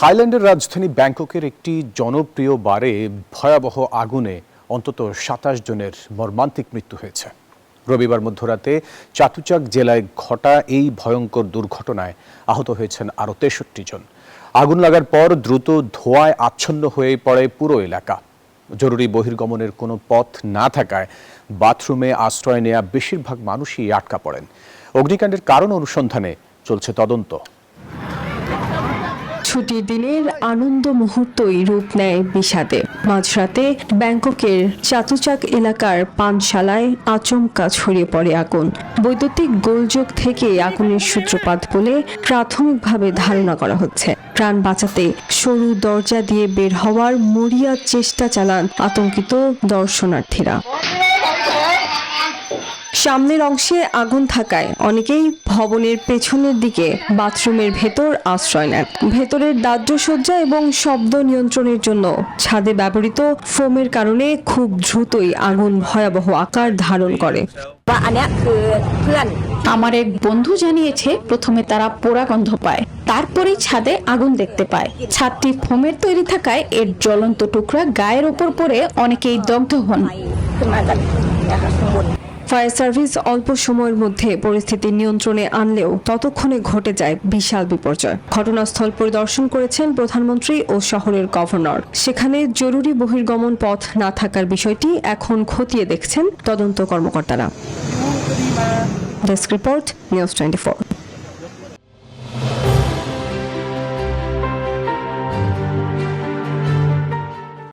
থাইল্যান্ডের রাজধানী ব্যাংককের একটি জনপ্রিয় বারে ভয়াবহ আগুনে অন্তত ২৭ জনের মর্মান্তিক মৃত্যু হয়েছে। রবিবার মধ্যরাতে চাতুচাক জেলায় ঘটা এই ভয়ঙ্কর দুর্ঘটনায় আহত হয়েছেন আরও ৬৩ জন। আগুন লাগার পর দ্রুত ধোঁয়ায় আচ্ছন্ন হয়ে পড়ে পুরো এলাকা। জরুরি বহির্গমনের কোনো পথ না থাকায় বাথরুমে আশ্রয় নেয়া বেশিরভাগ মানুষই আটকা পড়েন। অগ্নিকাণ্ডের কারণ অনুসন্ধানে চলছে তদন্ত। ছুটির দিনের আনন্দ মুহূর্তই রূপ নেয় বিষাদে। মাঝরাতে ব্যাংককের চাতুচাক এলাকার পানশালায় আচমকা ছড়িয়ে পড়ে আগুন। বৈদ্যুতিক গোলযোগ থেকে আগুনের সূত্রপাত বলে প্রাথমিকভাবে ধারণা করা হচ্ছে। প্রাণ বাঁচাতে সরু দরজা দিয়ে বের হওয়ার মরিয়া চেষ্টা চালান আতঙ্কিত দর্শনার্থীরা। সামনের অংশে আগুন থাকায় অনেকেই ভবনের পেছনের দিকে বাথরুমের ভেতর আশ্রয় নেন। ভেতরের দাহ্যসজ্জা এবং শব্দ নিয়ন্ত্রণের জন্য ছাদে ব্যবহৃত ফোমের কারণে খুব দ্রুতই আগুন ভয়াবহ আকার ধারণ করে। আমার এক বন্ধু জানিয়েছে, প্রথমে তারা পোড়া গন্ধ পায়, তারপরেই ছাদে আগুন দেখতে পায়। ছাদটি ফোমের তৈরি থাকায় এর জ্বলন্ত টুকরা গায়ের উপর পড়ে অনেকেই দগ্ধ হন। ফায়ার সার্ভিস অল্প সময়ের মধ্যে পরিস্থিতি নিয়ন্ত্রণে আনলেও ততক্ষণে ঘটে যায় বিশাল বিপর্যয়। ঘটনাস্থল পরিদর্শন করেছেন প্রধানমন্ত্রী ও শহরের গভর্নর। সেখানে জরুরি বহির্গমন পথ না থাকার বিষয়টি এখন খতিয়ে দেখছেন তদন্ত কর্মকর্তারা। Desk report, news 24।